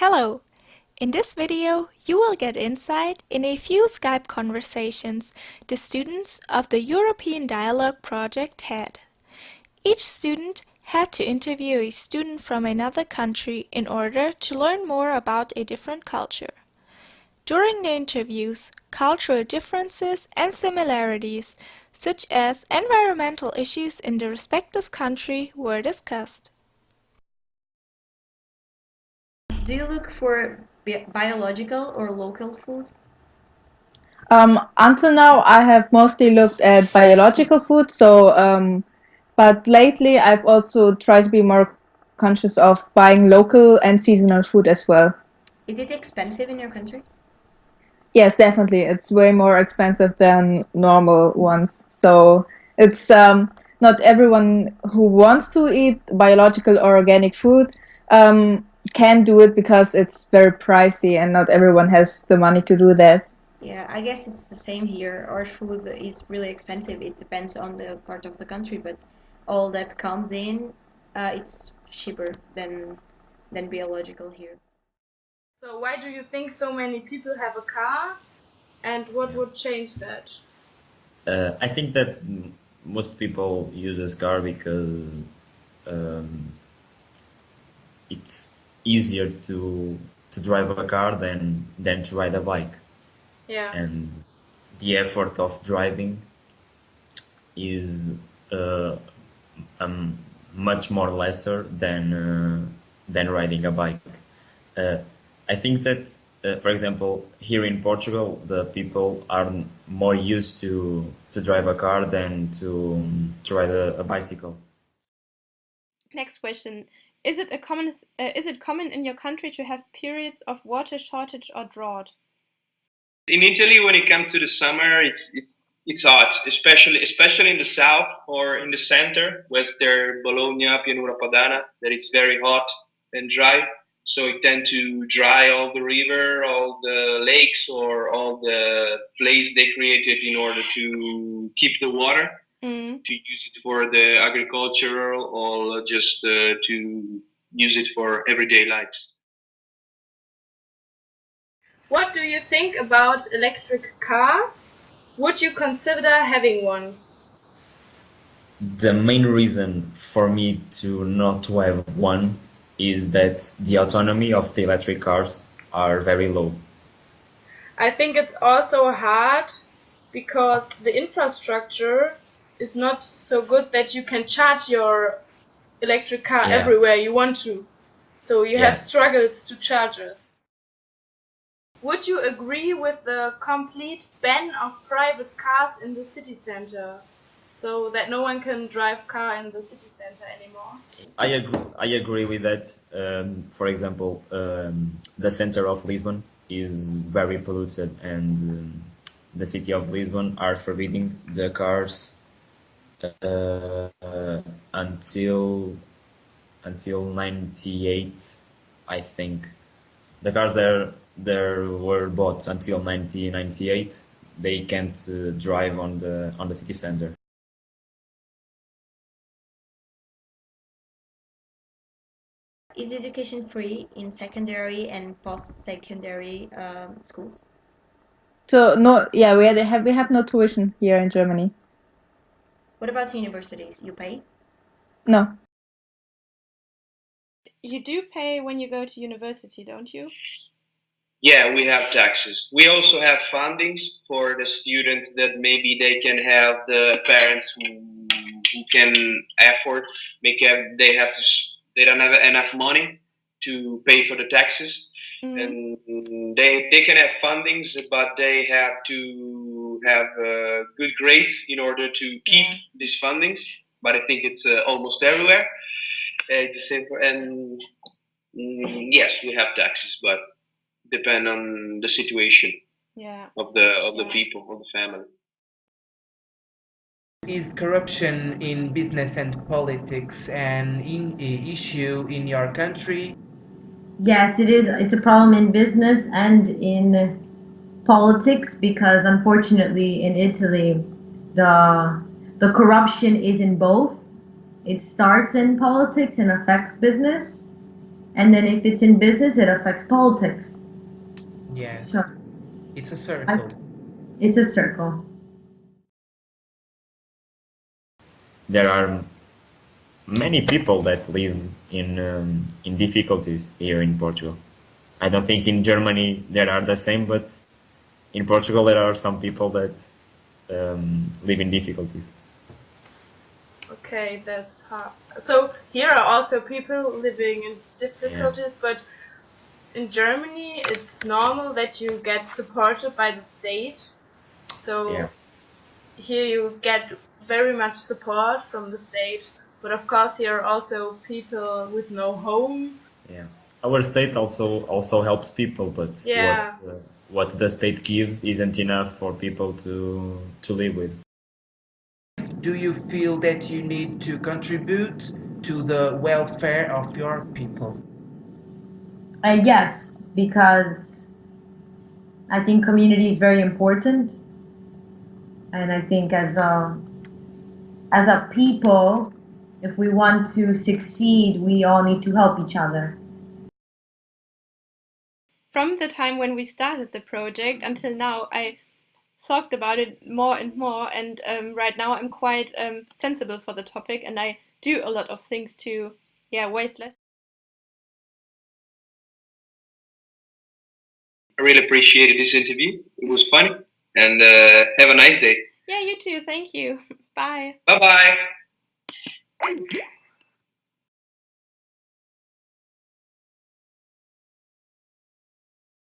Hello! In this video, you will get insight in a few Skype conversations the students of the European Dialogue project had. Each student had to interview a student from another country in order to learn more about a different culture. During the interviews, cultural differences and similarities, such as environmental issues in the respective country, were discussed. Do you look for biological or local food? Until now, I have mostly looked at biological food. But lately I've also tried to be more conscious of buying local and seasonal food as well. Is it expensive in your country? Yes, definitely. It's way more expensive than normal ones. So it's not everyone who wants to eat biological or organic food can do it because it's very pricey and not everyone has the money to do that. Yeah, I guess it's the same here. Our food is really expensive. It depends on the part of the country, but all that comes in, it's cheaper than biological here. So why do you think so many people have a car, and what would change that? I think that most people use a car because it's easier to drive a car than to ride a bike. Yeah. And the effort of driving is much more lesser than riding a bike. I think that, for example, here in Portugal, the people are more used to drive a car than to ride a bicycle. Next question. Is it common in your country to have periods of water shortage or drought? In Italy, when it comes to the summer, it's hot, especially in the south or in the center, west there, Bologna, Pianura Padana, that it's very hot and dry. So it tend to dry all the river, all the lakes, or all the place they created in order to keep the water, to use it for the agricultural or just to use it for everyday lives. What do you think about electric cars? Would you consider having one? The main reason for me to not to have one is that the autonomy of the electric cars are very low. I think it's also hard because the infrastructure is not so good that you can charge your electric car everywhere you want to. So you have struggles to charge it. Would you agree with the complete ban of private cars in the city center, so that no one can drive car in the city center anymore? I agree with that. For example, the center of Lisbon is very polluted, and the city of Lisbon are forbidding the cars until 98, I think. The cars there were bought until 1998. They can't drive on the city center. Is education free in secondary and post-secondary schools? So no, yeah, we have no tuition here in Germany. What about universities? You pay? No. You do pay when you go to university, don't you? Yeah, we have taxes. We also have fundings for the students that maybe they can have the parents who can afford. They don't have enough money to pay for the taxes, and they can have fundings, but they have to have good grades in order to keep these fundings. But I think it's almost everywhere. The same yes, we have taxes, but depend on the situation of the people, of the family. Is corruption in business and politics an issue in your country? Yes, it is. It's a problem in business and in politics because unfortunately in Italy the corruption is in both. It starts in politics and affects business. And then if it's in business, it affects politics. Yes, So it's a circle. it's a circle. There are many people that live in difficulties here in Portugal. I don't think in Germany there are the same, but in Portugal there are some people that live in difficulties. Okay, that's hard. So here are also people living in difficulties, but in Germany it's normal that you get supported by the state. So here you get very much support from the state, but of course here are also people with no home. Yeah, our state also helps people, but what the state gives isn't enough for people to live with. Do you feel that you need to contribute to the welfare of your people? Yes, because I think community is very important, and I think as a people, if we want to succeed, we all need to help each other. From the time when we started the project until now, I thought about it more and more, and right now I'm quite sensible for the topic, and I do a lot of things to waste less. I really appreciated this interview. It was funny, and have a nice day. Yeah, you too. Thank you. Bye. Bye bye.